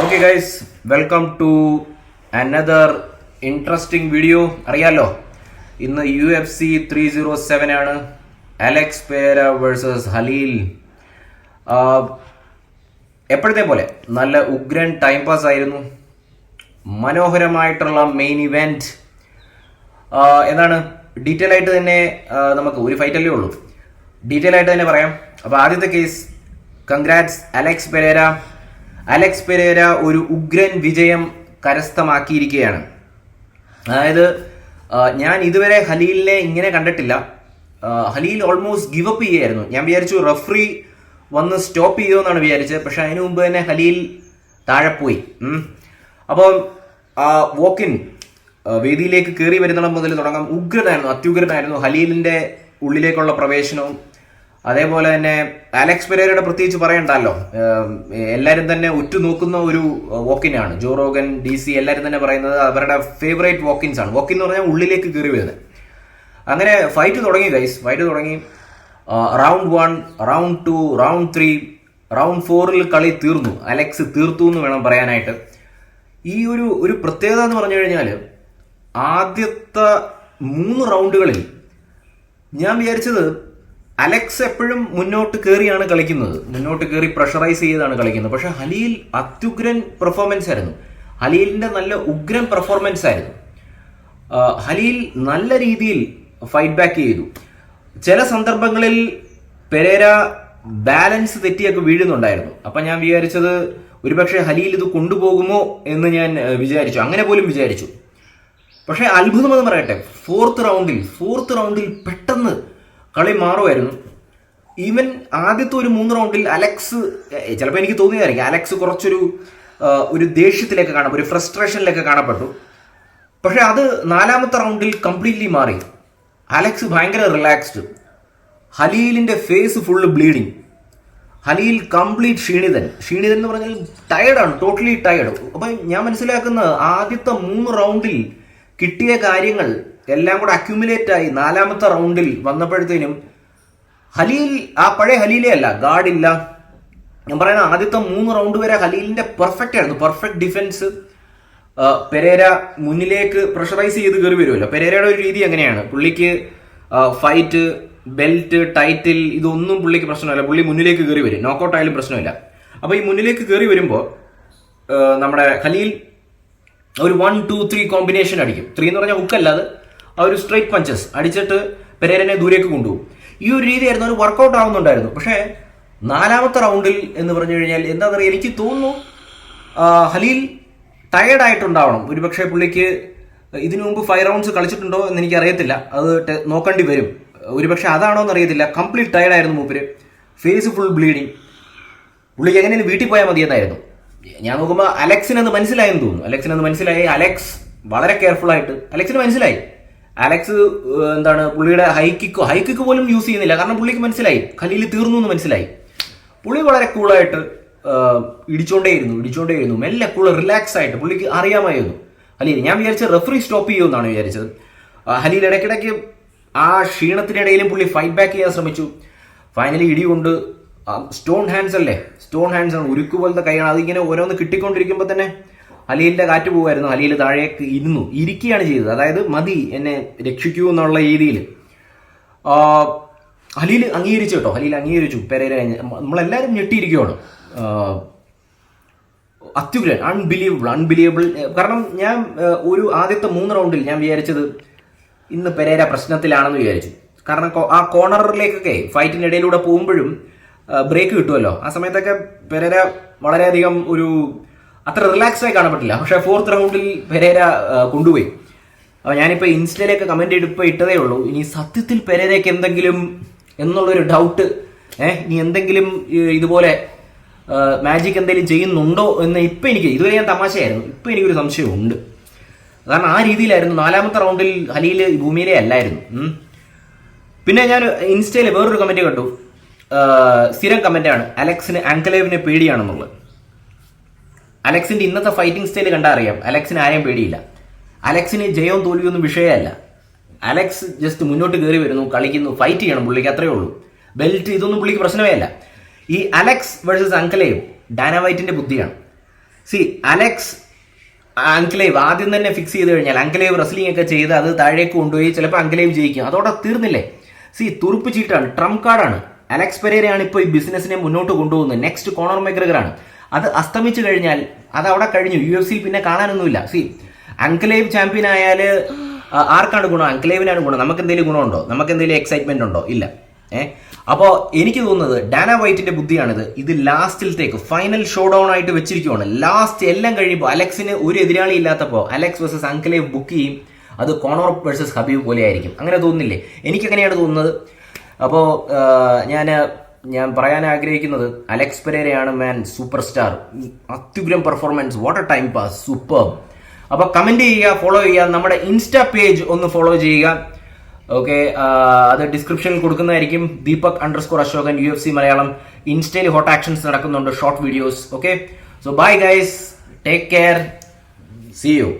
Okay guys, welcome to another interesting video. അറിയാലോ, ഇന്ന് UFC 307 ആണ്. Alex Pereira versus Khalil. എപ്പോഴത്തെ പോലെ നല്ല ഉഗ്രൻ ടൈം പാസ് ആയിരുന്നു. മനോഹരമായിട്ടുള്ള മെയിൻ ഇവന്റ്. എന്താണ് ഡീറ്റെയിൽ ആയിട്ട് തന്നെ നമുക്ക് ഒരു ഫൈറ്റല്ലേ ഉള്ളൂ, ഡീറ്റെയിൽ ആയിട്ട് തന്നെ പറയാം. അപ്പോൾ ആദ്യത്തെ case, congrats Alex Pereira. Alex Pereira ഒരു ഉഗ്രൻ വിജയം കരസ്ഥമാക്കിയിരിക്കുകയാണ്. അതായത് ഞാൻ ഇതുവരെ ഹലീലിനെ ഇങ്ങനെ കണ്ടിട്ടില്ല. ഹലീൽ ഓൾമോസ്റ്റ് ഗിവ് അപ്പ് ചെയ്യായിരുന്നു. ഞാൻ വിചാരിച്ചു റഫറി വന്ന് സ്റ്റോപ്പ് ചെയ്യുമെന്നാണ് വിചാരിച്ചത്. പക്ഷെ അതിനു മുമ്പ് തന്നെ ഹലീൽ താഴെ പോയി. അപ്പോൾ വോക്കിൻ വേദിയിലേക്ക് കയറി വരുന്നിടം മുതൽ തുടങ്ങാം. ഉഗ്രനായിരുന്നു, അത്യുഗ്രനായിരുന്നു ഹലീലിന്റെ ഉള്ളിലേക്കുള്ള പ്രവേശനവും. അതേപോലെ തന്നെ അലക്സ് പെരേരയുടെ പ്രത്യേകിച്ച് പറയണ്ടല്ലോ, എല്ലാവരും തന്നെ ഉറ്റുനോക്കുന്ന ഒരു വോക്കിനാണ്. ജോ റോഗൻ, DC എല്ലാവരും തന്നെ പറയുന്നത് അവരുടെ ഫേവറേറ്റ് വോക്കിൻസ് ആണ്. വോക്കിൻ എന്ന് പറഞ്ഞാൽ ഉള്ളിലേക്ക് കയറി വരുന്നത്. അങ്ങനെ ഫൈറ്റ് തുടങ്ങി ഗൈസ്, ഫൈറ്റ് തുടങ്ങി. റൗണ്ട് 1, റൗണ്ട് 2, റൗണ്ട് 3, റൗണ്ട് 4 കളി തീർന്നു. അലക്സ് തീർത്തു എന്ന് വേണം പറയാനായിട്ട്. ഈ ഒരു പ്രത്യേകത എന്ന് പറഞ്ഞു കഴിഞ്ഞാൽ, ആദ്യത്തെ 3 റൗണ്ടുകളിൽ ഞാൻ വിചാരിച്ചത് അലക്സ് എപ്പോഴും മുന്നോട്ട് കയറിയാണ് കളിക്കുന്നത്, മുന്നോട്ട് കയറി പ്രഷറൈസ് ചെയ്താണ് കളിക്കുന്നത്. പക്ഷെ ഹലീൽ അത്യുഗ്രൻ പെർഫോമൻസ് ആയിരുന്നു. ഹലീലിന്റെ നല്ല ഉഗ്രൻ പെർഫോമൻസ് ആയിരുന്നു. ഹലീൽ നല്ല രീതിയിൽ ഫൈറ്റ് ബാക്ക് ചെയ്തു. ചില സന്ദർഭങ്ങളിൽ പെരേര ബാലൻസ് തെറ്റിയൊക്കെ വീഴുന്നുണ്ടായിരുന്നു. അപ്പൊ ഞാൻ വിചാരിച്ചത് ഒരുപക്ഷെ ഹലീൽ ഇത് കൊണ്ടുപോകുമോ എന്ന് ഞാൻ വിചാരിച്ചു, അങ്ങനെ പോലും വിചാരിച്ചു. പക്ഷെ അത്ഭുതമെന്ന് പറയട്ടെ, ഫോർത്ത് റൗണ്ടിൽ പെട്ടെന്ന് കളി മാറുമായിരുന്നു. ഈവൻ ആദ്യത്തെ ഒരു 3 റൗണ്ടിൽ അലക്സ്, ചിലപ്പോൾ എനിക്ക് തോന്നിയതായിരിക്കും, അലക്സ് കുറച്ചൊരു ദേഷ്യത്തിലേക്ക് കാണപ്പെട്ടു, ഒരു ഫ്രസ്ട്രേഷനിലേക്ക് കാണപ്പെട്ടു. പക്ഷെ അത് 4ാമത്തെ റൗണ്ടിൽ കംപ്ലീറ്റ്ലി മാറി. അലക്സ് ഭയങ്കര റിലാക്സ്ഡ്. ഹലീലിന്റെ face full bleeding. Khalil complete ക്ഷീണിതൻ എന്ന് പറഞ്ഞാൽ ടയർഡാണ്, ടോട്ടലി ടയർഡ്. അപ്പം ഞാൻ മനസ്സിലാക്കുന്നത് ആദ്യത്തെ 3 റൗണ്ടിൽ കിട്ടിയ കാര്യങ്ങൾ എല്ലാം കൂടെ അക്യുമുലേറ്റ് ആയി 4ാമത്തെ റൗണ്ടിൽ വന്നപ്പോഴത്തേനും ഹലീൽ ആ പഴയ ഹലീലേ അല്ല, ഗാർഡില്ല. ഞാൻ പറയുന്ന ആദ്യത്തെ 3 റൗണ്ട് വരെ ഹലീലിന്റെ പെർഫെക്റ്റ് ആയിരുന്നു, പെർഫെക്റ്റ് ഡിഫൻസ്. പെരേര മുന്നിലേക്ക് പ്രഷറൈസ് ചെയ്ത് കയറി വരുമല്ലോ. പെരേരയുടെ ഒരു രീതി അങ്ങനെയാണ്. പുള്ളിക്ക് ഫൈറ്റ്, ബെൽറ്റ്, ടൈറ്റിൽ ഇതൊന്നും പുള്ളിക്ക് പ്രശ്നമില്ല. പുള്ളി മുന്നിലേക്ക് കയറി വരും, നോക്കൗട്ട് ആയാലും പ്രശ്നമില്ല. അപ്പൊ ഈ മുന്നിലേക്ക് കയറി വരുമ്പോൾ നമ്മുടെ ഹലീൽ ഒരു 1, 2, 3 കോമ്പിനേഷൻ അടിക്കും. 3 എന്ന് പറഞ്ഞാൽ ഹുക്കല്ലാതെ ആ ഒരു സ്ട്രൈറ്റ് പഞ്ചസ് അടിച്ചിട്ട് പെരേരനെ ദൂരേക്ക് കൊണ്ടുപോകും. ഈ ഒരു രീതിയായിരുന്നു, ഒരു വർക്കൗട്ട് ആവുന്നുണ്ടായിരുന്നു. പക്ഷേ 4ാമത്തെ റൗണ്ടിൽ എന്ന് പറഞ്ഞു കഴിഞ്ഞാൽ എന്താ പറയുക, എനിക്ക് തോന്നുന്നു ഹലീൽ ടയർഡായിട്ടുണ്ടാവണം. ഒരുപക്ഷെ പുള്ളിക്ക് ഇതിനു മുമ്പ് 5 റൗണ്ട്സ് കളിച്ചിട്ടുണ്ടോ എന്ന് എനിക്ക് അറിയത്തില്ല, അത് നോക്കേണ്ടി വരും. ഒരുപക്ഷെ അതാണോ എന്ന് അറിയത്തില്ല. കംപ്ലീറ്റ് ടയർഡായിരുന്നു മൂപ്പര്, ഫേസ് ഫുൾ ബ്ലീഡിങ്. പുള്ളിക്ക് എങ്ങനെയാണ് വീട്ടിൽ പോയാൽ മതിയെന്നായിരുന്നു. ഞാൻ നോക്കുമ്പോൾ അലക്സിനത് മനസ്സിലായെന്ന് തോന്നുന്നു. അലക്സ് വളരെ കെയർഫുൾ ആയിട്ട് അലക്സിന് മനസ്സിലായി. അലക്സ് എന്താണ് പുള്ളിയുടെ ഹൈക്കിക്ക് പോലും യൂസ് ചെയ്യുന്നില്ല. കാരണം പുള്ളിക്ക് മനസ്സിലായി ഹലീൽ തീർന്നു എന്ന് മനസ്സിലായി. പുള്ളി വളരെ കൂളായിട്ട് ഇടിച്ചോണ്ടേയിരുന്നു മെല്ലെ, കൂള് റിലാക്സ് ആയിട്ട്. പുള്ളിക്ക് അറിയാമായിരുന്നു ഹലീൽ. ഞാൻ വിചാരിച്ച റെഫറി സ്റ്റോപ്പ് ചെയ്യുമെന്നാണ് വിചാരിച്ചത്. ഹലീൽ ഇടയ്ക്കിടയ്ക്ക് ആ ക്ഷീണത്തിനിടയിലും പുള്ളി ഫൈറ്റ് ബാക്ക് ചെയ്യാൻ ശ്രമിച്ചു. ഫൈനലി ഇടികൊണ്ട് സ്റ്റോൺ ഹാൻഡ്സ് ആണ്, ഉരുക്ക് പോലത്തെ കൈയാണ്. അതിങ്ങനെ ഓരോന്ന് കിട്ടിക്കൊണ്ടിരിക്കുമ്പോൾ തന്നെ ഹലീലിന്റെ കാറ്റ് പോകുമായിരുന്നു. ഹലീൽ താഴേക്ക് ഇരിക്കുകയാണ് ചെയ്തത്. അതായത് മതി, എന്നെ രക്ഷിക്കൂ എന്നുള്ള രീതിയിൽ ഹലീൽ അംഗീകരിച്ചു പെരേര. നമ്മളെല്ലാവരും ഞെട്ടിയിരിക്കുകയാണ്. അത്യുഗ്രൻ, അൺബിലീവബിൾ. കാരണം ഞാൻ ഒരു ആദ്യത്തെ 3 റൗണ്ടിൽ ഞാൻ വിചാരിച്ചത് ഇന്ന് പെരേര പ്രശ്നത്തിലാണെന്ന് വിചാരിച്ചു. കാരണം ആ കോർണറിലേക്കൊക്കെ ഫൈറ്റിനിടയിലൂടെ പോകുമ്പോഴും ബ്രേക്ക് കിട്ടുമല്ലോ. ആ സമയത്തൊക്കെ പെരേര വളരെയധികം അത്ര റിലാക്സ് ആയി കാണപ്പെട്ടില്ല. പക്ഷെ 4th റൗണ്ടിൽ പെരേര കൊണ്ടുപോയി. അപ്പോൾ ഞാനിപ്പോൾ ഇൻസ്റ്റയിലേക്ക് കമന്റ് ഇട്ടതേ ഉള്ളൂ. ഇനി സത്യത്തിൽ പെരേരയ്ക്ക് എന്തെങ്കിലും എന്നുള്ളൊരു ഡൗട്ട്, ഇനി എന്തെങ്കിലും ഇതുപോലെ മാജിക് എന്തെങ്കിലും ചെയ്യുന്നുണ്ടോ എന്ന് ഇപ്പം എനിക്ക്, ഇതുവരെ ഞാൻ തമാശയായിരുന്നു, ഇപ്പം എനിക്കൊരു സംശയമുണ്ട്. കാരണം ആ രീതിയിലായിരുന്നു. 4ാമത്തെ റൗണ്ടിൽ ഹലീൽ ഭൂമിയിലേ അല്ലായിരുന്നു. പിന്നെ ഞാൻ ഇൻസ്റ്റയിൽ വേറൊരു കമന്റ് കണ്ടു, സ്ഥിരം കമന്റാണ്, അലക്സിന് ആങ്കലേവിനെ പേടിയാണെന്നുള്ളത്. അലക്സിന്റെ ഇന്നത്തെ ഫൈറ്റിംഗ് സ്റ്റൈൽ കണ്ടാൽ അറിയാം, അലക്സിന് ആരെയും പേടിയില്ല. അലക്സിന് ജയവും തോൽവിയൊന്നും വിഷയമല്ല. അലക്സ് ജസ്റ്റ് മുന്നോട്ട് കയറി വരുന്നു, കളിക്കുന്നു, ഫൈറ്റ് ചെയ്യണം, പുള്ളിക്ക് അത്രയേ ഉള്ളൂ. ബെൽറ്റ് ഇതൊന്നും പുള്ളിക്ക് പ്രശ്നമേ അല്ല. ഈ അലക്സ് വേഴ്സസ് അങ്കലേവ് ഡാന വൈറ്റിന്റെ ബുദ്ധിയാണ്. സി അലക്സ് അങ്ക്ലേവ് ആദ്യം തന്നെ ഫിക്സ് ചെയ്ത് കഴിഞ്ഞാൽ അങ്ക്ലേവ് റെസ്ലിംഗ് ഒക്കെ ചെയ്ത് അത് താഴേക്ക് കൊണ്ടുപോയി ചിലപ്പോൾ അങ്ക്ലേവ് ജയിക്കും. അതോടെ തീർന്നില്ലേ? സി തുറുപ്പ് ചീട്ടാണ്, ട്രംപ് കാർഡാണ്. അലക്സ് പെരേരയാണ് ഇപ്പോൾ ഈ ബിസിനസിനെ മുന്നോട്ട് കൊണ്ടുപോകുന്നത്. നെക്സ്റ്റ് കോണർ മെഗ്രഗർ ആണ്. അത് അസ്തമിച്ചു കഴിഞ്ഞാൽ അത് അവിടെ കഴിഞ്ഞു. UFC പിന്നെ കാണാനൊന്നുമില്ല. സി അങ്ക്ലേവ് ചാമ്പ്യൻ ആയാൽ ആർക്കാണ് ഗുണം? അങ്ക്ലേവിനാണ് ഗുണം. നമുക്ക് എന്തെങ്കിലും ഗുണമുണ്ടോ? നമുക്ക് എന്തെങ്കിലും എക്സൈറ്റ്മെന്റ് ഉണ്ടോ? ഇല്ല. അപ്പോൾ എനിക്ക് തോന്നുന്നത് ഡാന വൈറ്റിന്റെ ബുദ്ധിയാണിത്. ഇത് ലാസ്റ്റിലത്തേക്ക് ഫൈനൽ ഷോ ഡൗൺ ആയിട്ട് വെച്ചിരിക്കുവാണ്. ലാസ്റ്റ് എല്ലാം കഴിയുമ്പോൾ അലക്സിന് ഒരു എതിരാളി ഇല്ലാത്തപ്പോൾ അലക്സ് വേഴ്സസ് അങ്ക്ലേവ് ബുക്ക് ചെയ്യും. അത് കോണർ വേഴ്സസ് ഹബീബ് പോലെ ആയിരിക്കും. അങ്ങനെ തോന്നുന്നില്ലേ? എനിക്കങ്ങനെയാണ് തോന്നുന്നത്. അപ്പോൾ ഞാൻ പറയാൻ ആഗ്രഹിക്കുന്നത് അലക്സ് പെരേരയാണ് മാൻ, സൂപ്പർ സ്റ്റാർ, അത്യുഗ്രം performance, what a time pass, super. അപ്പോൾ കമന്റ് ചെയ്യുക, ഫോളോ ചെയ്യുക, നമ്മുടെ ഇൻസ്റ്റാ പേജ് ഒന്ന് ഫോളോ ചെയ്യുക. ഓക്കെ, അത് ഡിസ്ക്രിപ്ഷനിൽ കൊടുക്കുന്നതായിരിക്കും. Deepak_Ashokan UFC Malayalam. ഇൻസ്റ്റയിൽ ഹോട്ട് ആക്ഷൻസ് നടക്കുന്നുണ്ട്, short videos. Okay, so bye guys, take care, see U.